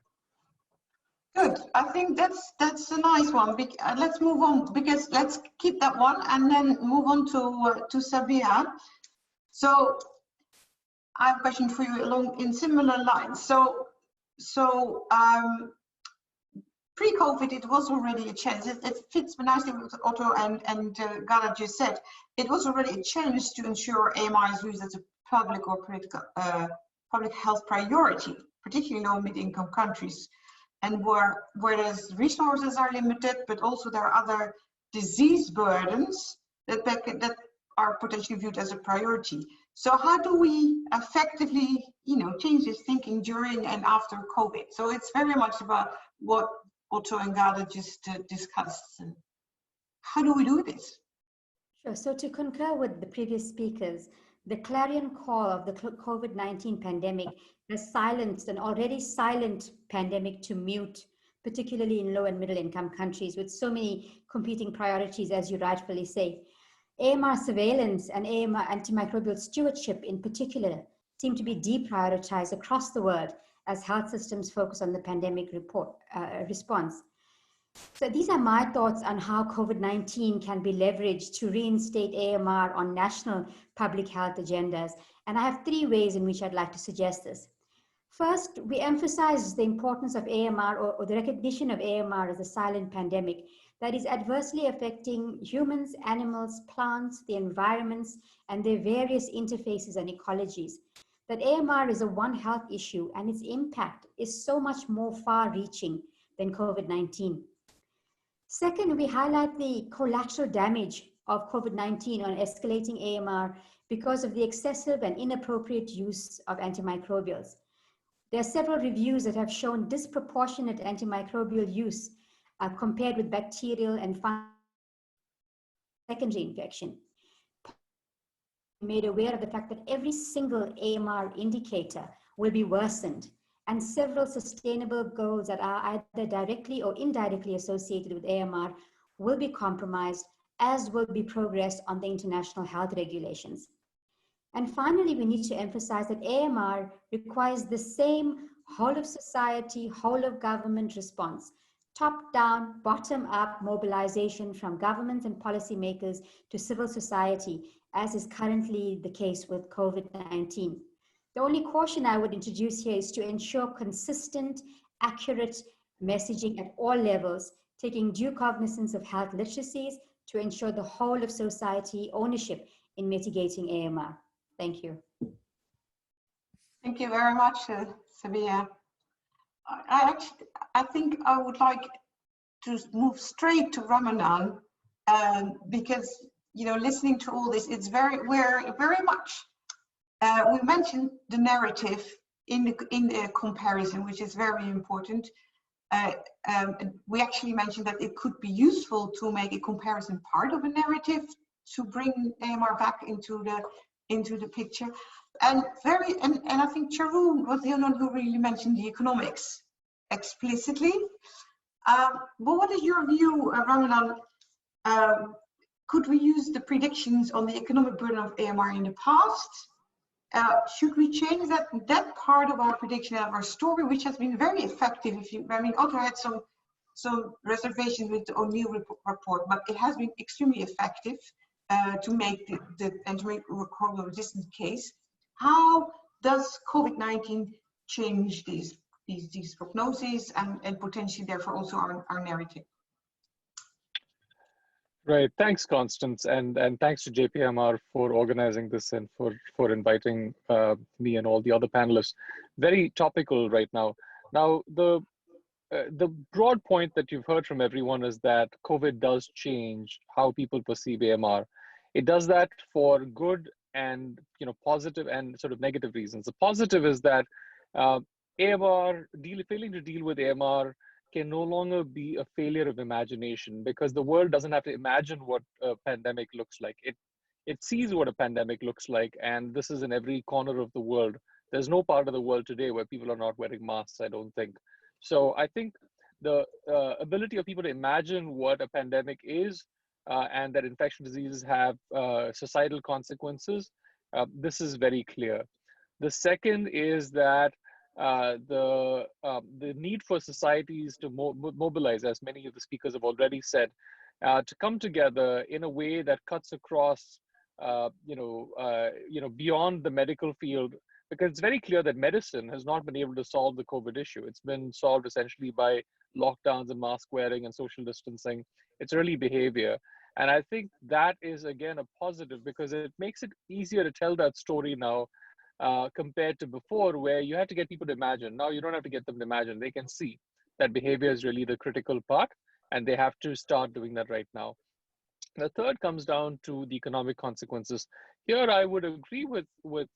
Good. I think that's a nice one. Let's move on, because let's keep that one and then move on to Sabia. So I have a question for you along in similar lines. So pre-COVID, it was already a challenge. It fits nicely with what Otto and Gala just said. It was already a challenge to ensure AMR is used as a public or political public health priority, particularly in low mid-income countries, and where there's resources are limited, but also there are other disease burdens that are potentially viewed as a priority. So how do we effectively, change this thinking during and after COVID? So it's very much about what Otto and Gada just discussed. And how do we do this?
Sure. So to concur with the previous speakers, the clarion call of the COVID-19 pandemic has silenced an already silent pandemic to mute, particularly in low and middle income countries with so many competing priorities, as you rightfully say. AMR surveillance and AMR antimicrobial stewardship in particular seem to be deprioritized across the world as health systems focus on the pandemic response. So these are my thoughts on how COVID-19 can be leveraged to reinstate AMR on national public health agendas. And I have 3 ways in which I'd like to suggest this. First, we emphasize the importance of AMR or the recognition of AMR as a silent pandemic that is adversely affecting humans, animals, plants, the environments, and their various interfaces and ecologies. That AMR is a One Health issue and its impact is so much more far-reaching than COVID-19. Second, we highlight the collateral damage of COVID-19 on escalating AMR because of the excessive and inappropriate use of antimicrobials. There are several reviews that have shown disproportionate antimicrobial use compared with bacterial and secondary infection. Made aware of the fact that every single AMR indicator will be worsened, and several sustainable goals that are either directly or indirectly associated with AMR will be compromised, as will be progress on the international health regulations. And finally, we need to emphasize that AMR requires the same whole of society, whole of government response, top-down, bottom-up mobilization from governments and policymakers to civil society, as is currently the case with COVID-19. The only caution I would introduce here is to ensure consistent, accurate messaging at all levels, taking due cognizance of health literacies to ensure the whole of society ownership in mitigating AMR. Thank you.
Thank you very much, Sabia. I think I would like to move straight to Ramadan, because listening to all this, we're very much. We mentioned the narrative in the comparison, which is very important. We actually mentioned that it could be useful to make a comparison part of a narrative to bring AMR back into the picture. And I think Charoon was the only one who really mentioned the economics explicitly. But what is your view, Ramadan? Could we use the predictions on the economic burden of AMR in the past? Should we change that part of our prediction of our story, which has been very effective? Otto had some reservations with the O'Neill report, but it has been extremely effective to make the antimicrobial resistance case. How does COVID-19 change these prognoses and potentially therefore also our narrative?
Right. Thanks, Constance, and thanks to JPIAMR for organizing this and for inviting me and all the other panelists. Very topical right now. Now, the broad point that you've heard from everyone is that COVID does change how people perceive AMR. It does that for good positive and sort of negative reasons. The positive is that AMR, failing to deal with AMR can no longer be a failure of imagination, because the world doesn't have to imagine what a pandemic looks like. It sees what a pandemic looks like, and this is in every corner of the world. There's no part of the world today where people are not wearing masks, I don't think. So I think the ability of people to imagine what a pandemic is, and that infectious diseases have societal consequences, this is very clear. The second is that the need for societies to mobilize, as many of the speakers have already said, to come together in a way that cuts across, beyond the medical field, because it's very clear that medicine has not been able to solve the COVID issue. It's been solved essentially by lockdowns and mask wearing and social distancing. It's really behavior. And I think that is, again, a positive, because it makes it easier to tell that story now compared to before, where you had to get people to imagine. Now you don't have to get them to imagine. They can see that behavior is really the critical part, and they have to start doing that right now. The third comes down to the economic consequences. Here, I would agree with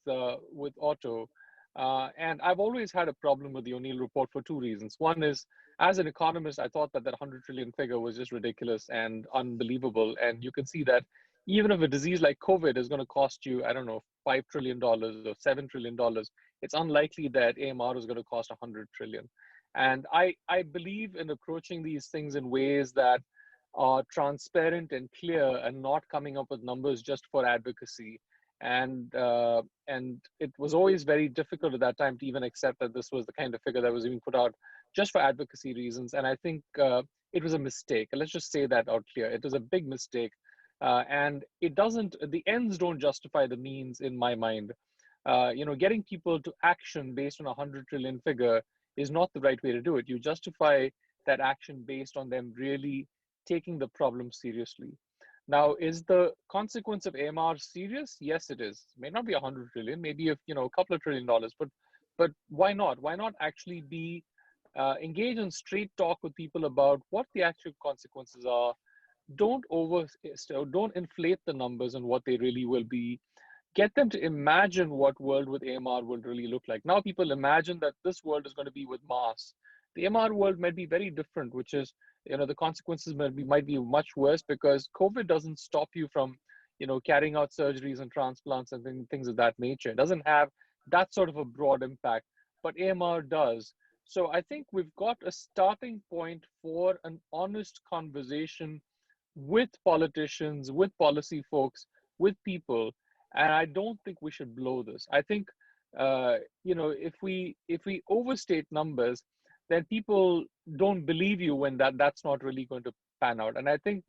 Otto, and I've always had a problem with the O'Neill report for two reasons. One is, as an economist, I thought that 100 trillion figure was just ridiculous and unbelievable. And you can see that even if a disease like COVID is going to cost you, I don't know, $5 trillion or $7 trillion, it's unlikely that AMR is going to cost 100 trillion. And I believe in approaching these things in ways that are transparent and clear, and not coming up with numbers just for advocacy. And it was always very difficult at that time to even accept that this was the kind of figure that was being put out just for advocacy reasons. And I think it was a mistake. Let's just say that out clear. It was a big mistake. And the ends don't justify the means in my mind. Getting people to action based on 100 trillion figure is not the right way to do it. You justify that action based on them really taking the problem seriously. Now, is the consequence of AMR serious? Yes, it is. It may not be 100 trillion, maybe a couple of $1 trillion, but why not? Why not actually be engage in straight talk with people about what the actual consequences are? Don't inflate the numbers and what they really will be. Get them to imagine what world with AMR will really look like. Now people imagine that this world is going to be with masks. The AMR world might be very different, which is, the consequences might be much worse, because COVID doesn't stop you from, carrying out surgeries and transplants and things of that nature. It doesn't have that sort of a broad impact, but AMR does. So I think we've got a starting point for an honest conversation with politicians, with policy folks, with people. And I don't think we should blow this. I think, if we overstate numbers, then people don't believe you when that's not really going to pan out. And I think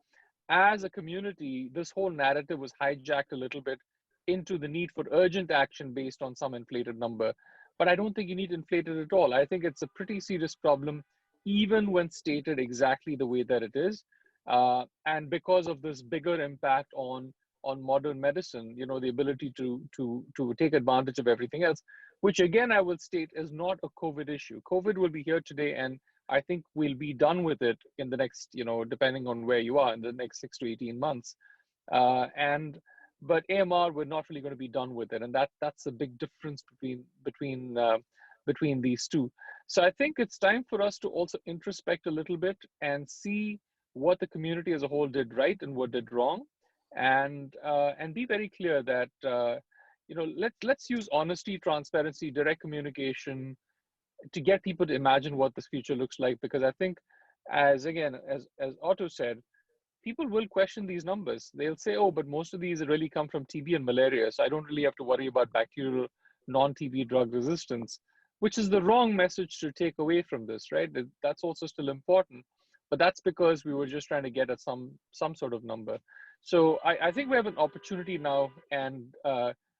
as a community, this whole narrative was hijacked a little bit into the need for urgent action based on some inflated number. But I don't think you need to inflate it at all. I think it's a pretty serious problem, even when stated exactly the way that it is. And because of this bigger impact on modern medicine, the ability to take advantage of everything else, which again, I would state is not a COVID issue. COVID will be here today, and I think we'll be done with it in the next, depending on where you are, in the next 6 to 18 months. But AMR, we're not really going to be done with it. And that's a big difference between these two. So I think it's time for us to also introspect a little bit and see what the community as a whole did right and what did wrong. And be very clear that let's use honesty, transparency, direct communication to get people to imagine what this future looks like. Because I think, as Otto said, people will question these numbers. They'll say, oh, but most of these really come from TB and malaria, so I don't really have to worry about bacterial non-TB drug resistance, which is the wrong message to take away from this, right? That's also still important, but that's because we were just trying to get at some sort of number. So I think we have an opportunity now, and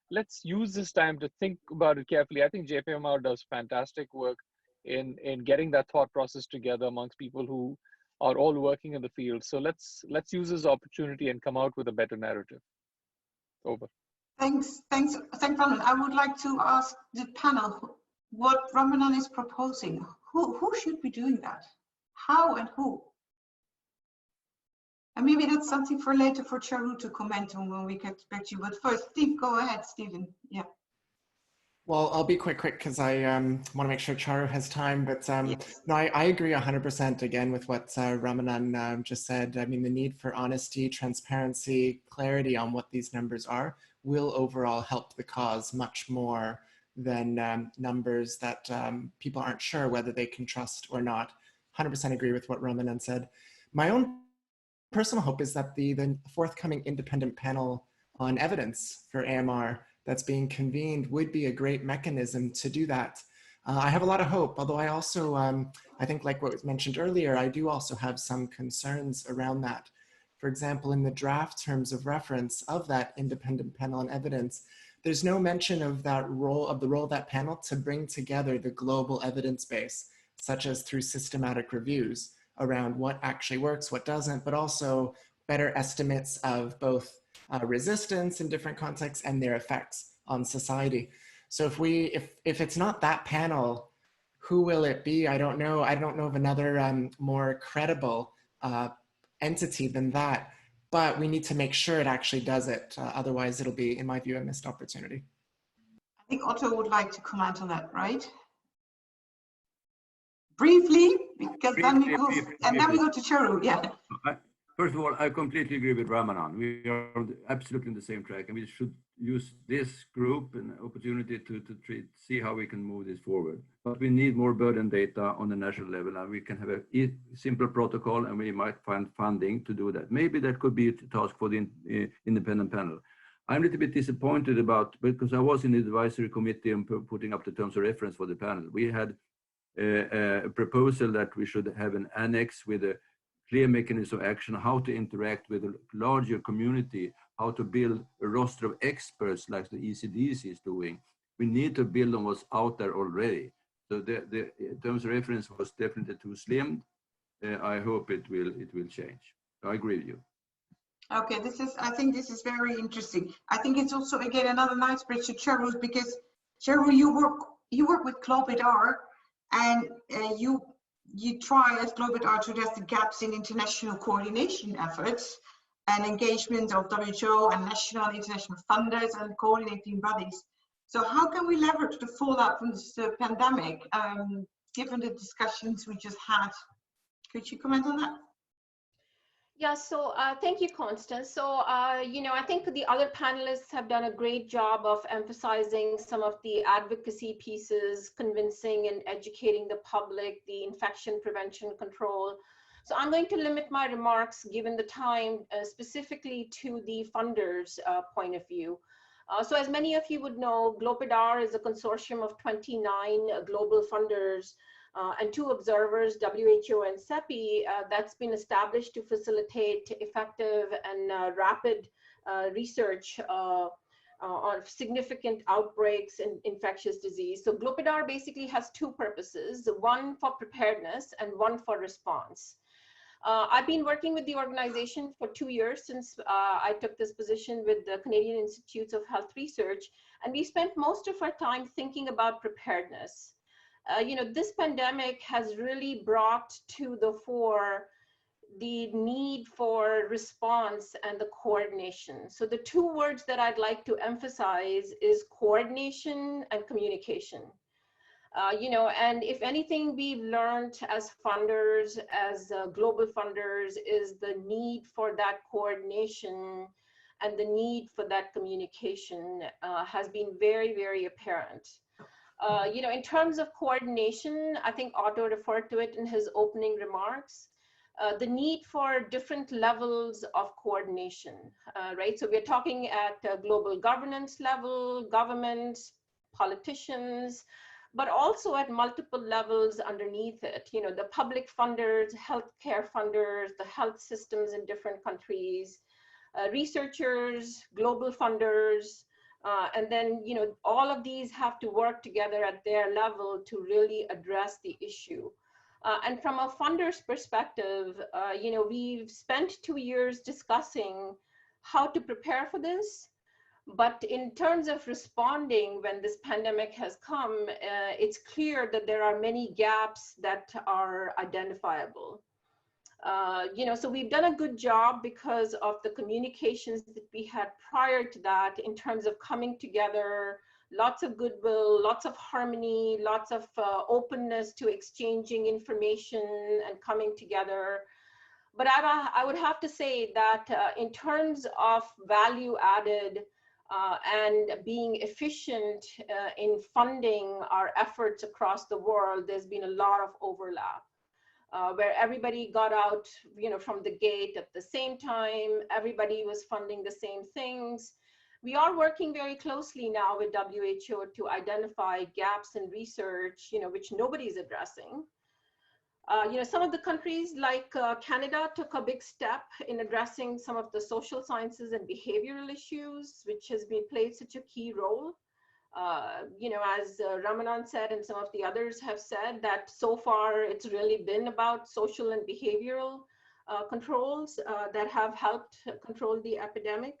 let's use this time to think about it carefully. I think JPIAMR does fantastic work in getting that thought process together amongst people who are all working in the field. So let's use this opportunity and come out with a better narrative. Over.
Thanks, Ramanan. I would like to ask the panel what Ramanan is proposing. Who should be doing that? How and who? And maybe that's something for later for Charu to comment on when we get back to you. But first, Steve, go ahead, Stephen. Yeah.
Well, I'll be quick because I want to make sure Charu has time. But
Yes.
no, I agree 100% again with what Ramanan just said. I mean, the need for honesty, transparency, clarity on what these numbers are will overall help the cause much more than numbers that people aren't sure whether they can trust or not. 100% agree with what Ramanan said. My own personal hope is that the forthcoming independent panel on evidence for AMR that's being convened would be a great mechanism to do that. I have a lot of hope, although I also, I think like what was mentioned earlier, I do also have some concerns around that. For example, in the draft terms of reference of that independent panel on evidence, there's no mention of that role, of the role of that panel to bring together the global evidence base, such as through systematic reviews around what actually works, what doesn't, but also better estimates of both resistance in different contexts and their effects on society. So if it's not that panel, who will it be? I don't know. I don't know of another more credible entity than that, but we need to make sure it actually does it. Otherwise it'll be, in my view, a missed opportunity.
I think Otto would like to comment on that, right? Briefly, because then we go, and then we go to Charu, yeah.
First of all, I completely agree with Ramanan. We are absolutely on the same track, and we should use this group and opportunity to see how we can move this forward. But we need more burden data on the national level, and we can have a simple protocol, and we might find funding to do that. Maybe that could be a task for the independent panel. I'm a little bit disappointed about, because I was in the advisory committee and putting up the terms of reference for the panel. We had a proposal that we should have an annex with a clear mechanism of action, how to interact with a larger community, how to build a roster of experts like the ECDC is doing. We need to build on what's out there already. So the terms of reference was definitely too slim. I hope it will change. I agree with you.
Okay, I think this is very interesting. I think it's also, again, another nice bridge to Charu, because Charu, you work with GloBIDR, and you try as GloBIDR to address the gaps in international coordination efforts and engagement of WHO and national and international funders and coordinating bodies. So how can we leverage the fallout from this pandemic, given the discussions we just had? Could you comment on that?
Yeah, so thank you, Constance. So, I think the other panelists have done a great job of emphasizing some of the advocacy pieces, convincing and educating the public, the infection prevention control. So I'm going to limit my remarks, given the time, specifically to the funders' point of view. So as many of you would know, GloBIDR is a consortium of 29 global funders and 2 observers, WHO and CEPI, that's been established to facilitate effective and rapid research on significant outbreaks in infectious disease. So GloBIDR basically has 2 purposes, one for preparedness and one for response. I've been working with the organization for 2 years since I took this position with the Canadian Institutes of Health Research, and we spent most of our time thinking about preparedness. This pandemic has really brought to the fore the need for response and the coordination. So the 2 words that I'd like to emphasize is coordination and communication. And if anything we've learned as funders, as global funders, is the need for that coordination and the need for that communication has been very, very apparent. In terms of coordination, I think Otto referred to it in his opening remarks, the need for different levels of coordination, right? So we're talking at global governance level, governments, politicians, but also at multiple levels underneath it. The public funders, healthcare funders, the health systems in different countries, researchers, global funders, and then, all of these have to work together at their level to really address the issue. And from a funder's perspective, we've spent 2 years discussing how to prepare for this. But in terms of responding when this pandemic has come, it's clear that there are many gaps that are identifiable. So we've done a good job because of the communications that we had prior to that in terms of coming together, lots of goodwill, lots of harmony, lots of openness to exchanging information and coming together. But I would have to say that in terms of value added and being efficient in funding our efforts across the world, there's been a lot of overlap. Where everybody got out, from the gate at the same time, everybody was funding the same things. We are working very closely now with WHO to identify gaps in research, which nobody's addressing. Some of the countries like Canada took a big step in addressing some of the social sciences and behavioral issues, which has been played such a key role. As Ramanan said, and some of the others have said, that so far it's really been about social and behavioral controls that have helped control the epidemic.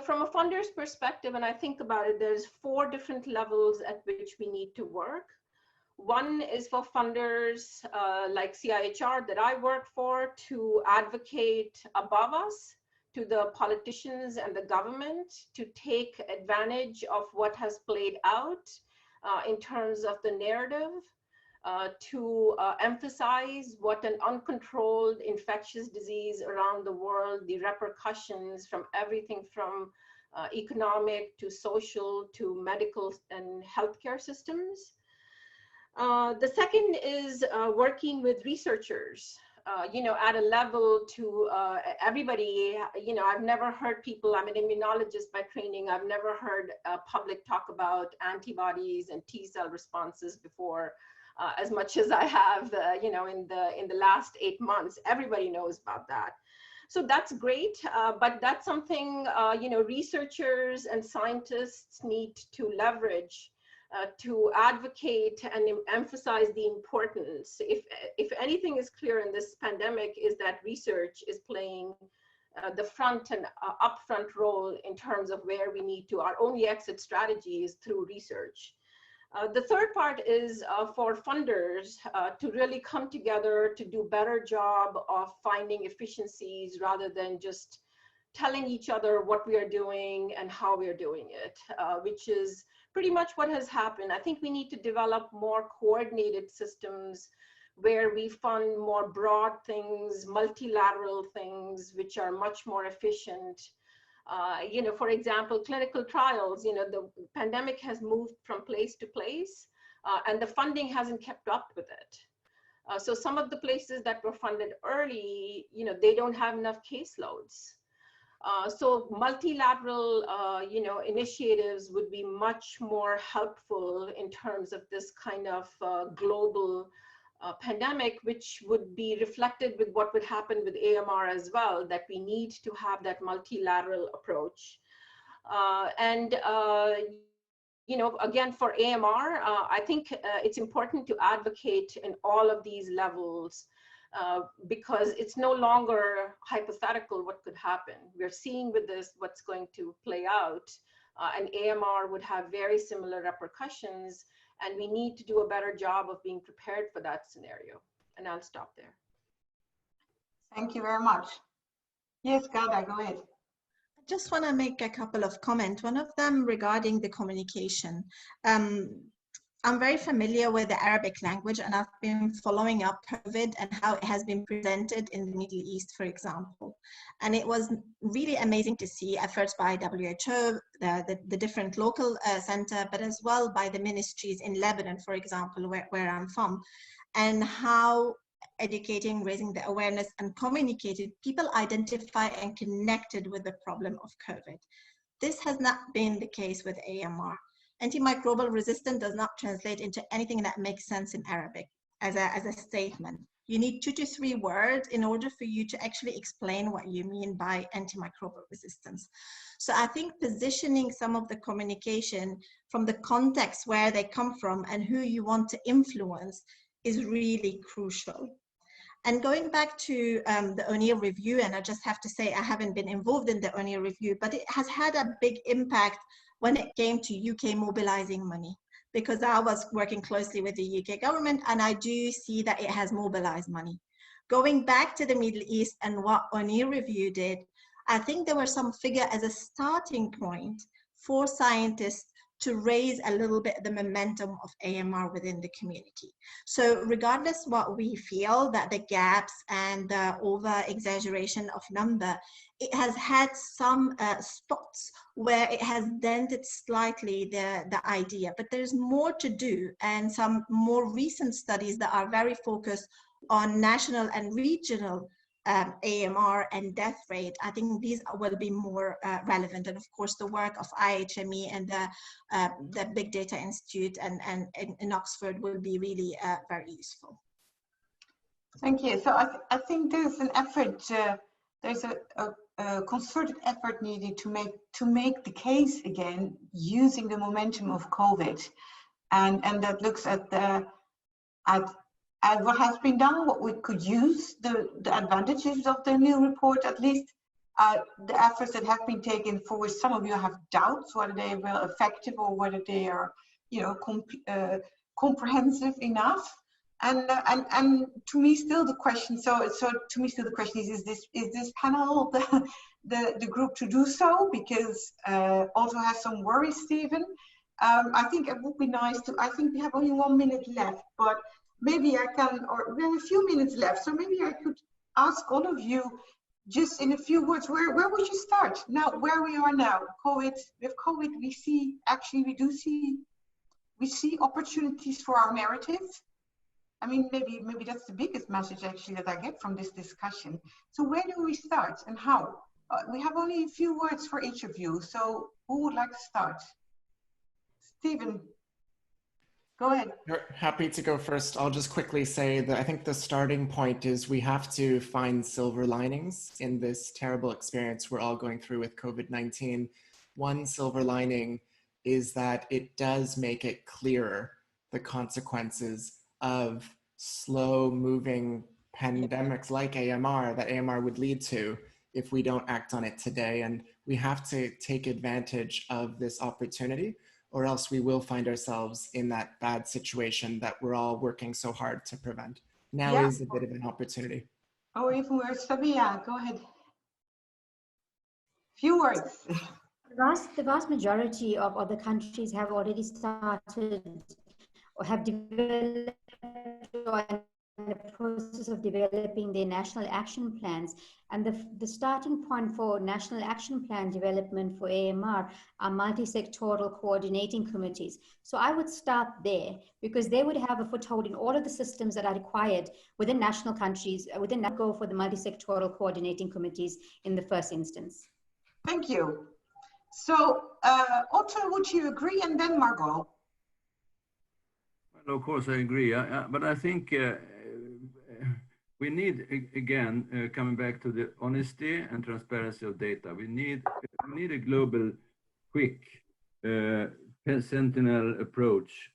From a funder's perspective, and I think about it, there's 4 different levels at which we need to work. One is for funders like CIHR that I work for to advocate above us to the politicians and the government to take advantage of what has played out in terms of the narrative, to emphasize what an uncontrolled infectious disease around the world, the repercussions from everything from economic to social to medical and healthcare systems. The second is working with researchers. At a level to everybody, I've never heard people, I'm an immunologist by training, I've never heard public talk about antibodies and T-cell responses before, as much as I have, in the last 8 months. Everybody knows about that. So that's great, but that's something, researchers and scientists need to leverage to advocate and emphasize the importance. If anything is clear in this pandemic, is that research is playing the front and upfront role in terms of where we need to. Our only exit strategy is through research. The third part is for funders to really come together to do a better job of finding efficiencies rather than just telling each other what we are doing and how we are doing it, which is pretty much what has happened. I think we need to develop more coordinated systems where we fund more broad things, multilateral things, which are much more efficient. For example, clinical trials, the pandemic has moved from place to place and the funding hasn't kept up with it. So some of the places that were funded early, they don't have enough caseloads. So multilateral, initiatives would be much more helpful in terms of this kind of global pandemic, which would be reflected with what would happen with AMR as well, that we need to have that multilateral approach. Again, for AMR, I think it's important to advocate in all of these levels. Because it's no longer hypothetical what could happen. We're seeing with this what's going to play out, and AMR would have very similar repercussions, and we need to do a better job of being prepared for that scenario. And I'll stop there.
Thank you very much. Yes, Gada, go ahead.
I just want to make a couple of comments. One of them regarding the communication. I'm very familiar with the Arabic language, and I've been following up COVID and how it has been presented in the Middle East, for example. And it was really amazing to see efforts by WHO, the different local center, but as well by the ministries in Lebanon, for example, where I'm from, and how educating, raising the awareness and communicated, people identify and connected with the problem of COVID. This has not been the case with AMR. Antimicrobial resistance does not translate into anything that makes sense in Arabic as a statement. You need 2 to 3 words in order for you to actually explain what you mean by antimicrobial resistance. So I think positioning some of the communication from the context where they come from and who you want to influence is really crucial. And going back to the O'Neill review, and I just have to say I haven't been involved in the O'Neill review, but it has had a big impact when it came to UK mobilizing money, because I was working closely with the UK government, and I do see that it has mobilized money. Going back to the Middle East and what ONIR review did, I think there were some figure as a starting point for scientists to raise a little bit the momentum of AMR within the community. So regardless what we feel that the gaps and the over exaggeration of number, it has had some spots where it has dented slightly the idea, but there's more to do, and some more recent studies that are very focused on national and regional AMR and death rate. I think these will be more relevant, and of course the work of IHME and the Big Data Institute and in Oxford will be really very useful.
Thank you. So I think there's an effort, there's a concerted effort needed to make the case again using the momentum of COVID, and that looks at what has been done, what we could use, the advantages of the new report, at least the efforts that have been taken for which some of you have doubts whether they are effective or whether they are, you know, comprehensive enough. And to me still the question, so to me still the question is this panel the group to do so? Because also has some worries, Stephen. I think it would be nice to, I think we have only 1 minute left, but maybe I can, or we have a few minutes left, so maybe I could ask all of you just in a few words, where would you start? Now, where we are now, with COVID, we see, actually we see opportunities for our narrative. I mean, maybe that's the biggest message actually that I get from this discussion. So where do we start and how? We have only a few words for each of you, so who would like to start? Stephen. Go ahead.
Happy to go first. I'll just quickly say that I think the starting point is we have to find silver linings in this terrible experience we're all going through with COVID-19. One silver lining is that it does make it clearer the consequences of slow moving pandemics like AMR that AMR would lead to if we don't act on it today. And we have to take advantage of this opportunity, or else we will find ourselves in that bad situation that we're all working so hard to prevent. Now is a bit of an opportunity.
Oh, even worse, Sabia, go ahead. Few words.
The vast majority of other countries have already started or have developed or in the process of developing their national action plans. And the starting point for national action plan development for AMR are multi-sectoral coordinating committees. So I would start there because they would have a foothold in all of the systems that are required within national countries, within that go for the multi-sectoral coordinating committees in the first instance.
Thank you. So Otto, would you agree? And then Margot.
Well, of course I agree, but I think we need, again, coming back to the honesty and transparency of data, we need a global, quick, sentinel approach,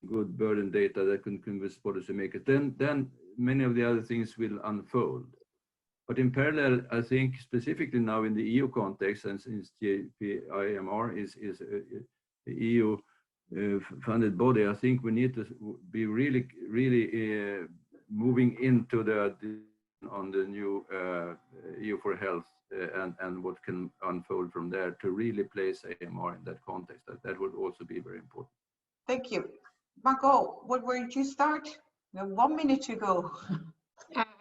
good burden data that can convince policymakers. Then many of the other things will unfold. But in parallel, I think specifically now in the EU context, and since JPIAMR is the EU funded body, I think we need to be really moving into on the new EU for Health and what can unfold from there to really place AMR in that context. That would also be very important.
Thank you. Margot, where did you start? 1 minute to go.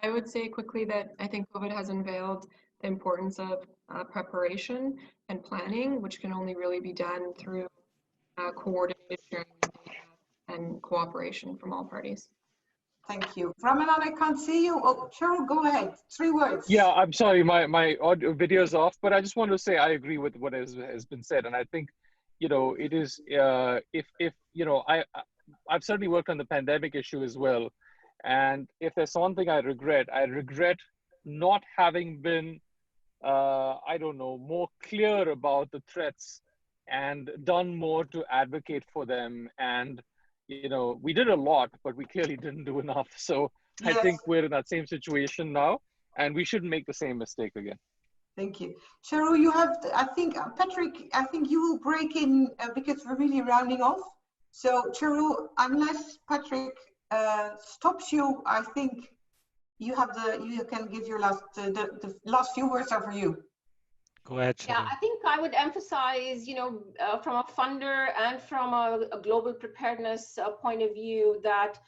I would say quickly that I think COVID has unveiled the importance of preparation and planning, which can only really be done through coordinated sharing of data and cooperation from all parties.
Thank you. Ramanan, I can't see you. Oh, Cheryl, go ahead. 3 words.
Yeah, I'm sorry, my audio video is off, but I just want to say I agree with what has been said, and I think, you know, it is if you know, I've certainly worked on the pandemic issue as well, and if there's one thing I regret not having been I don't know, more clear about the threats and done more to advocate for them. And you know, we did a lot, but we clearly didn't do enough. So yes. I think we're in that same situation now, and we shouldn't make the same mistake again.
Thank you. Cheryl, you have, I think, Patrick, I think you will break in because we're really rounding off. So Cheryl, unless Patrick stops you, I think you can give your last, the last few words are for you.
Go ahead,
Yeah,
Shelley.
I think I would emphasize, from a funder and from a global preparedness point of view, that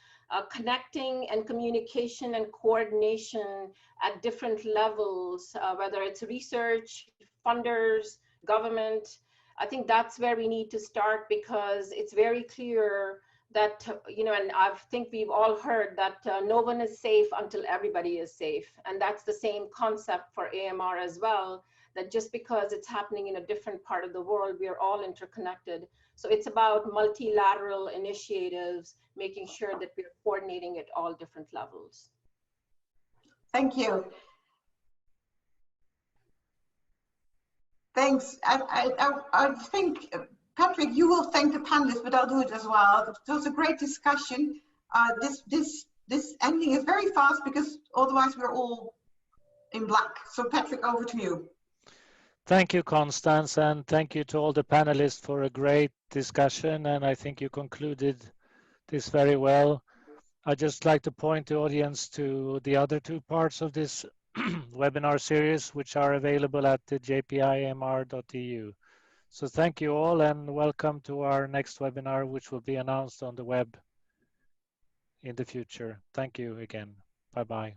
connecting and communication and coordination at different levels, whether it's research, funders, government, I think that's where we need to start, because it's very clear that, and I think we've all heard that no one is safe until everybody is safe. And that's the same concept for AMR as well, that just because it's happening in a different part of the world, we are all interconnected. So it's about multilateral initiatives, making sure that we're coordinating at all different levels.
Thank you. Thanks. I think, Patrick, you will thank the panelists, but I'll do it as well. It was a great discussion. This ending is very fast because otherwise we're all in black. So Patrick, over to you.
Thank you, Constance, and thank you to all the panelists for a great discussion. And I think you concluded this very well. I'd just like to point the audience to the other two parts of this webinar series, which are available at the jpiamr.eu. So thank you all, and welcome to our next webinar, which will be announced on the web in the future. Thank you again. Bye-bye.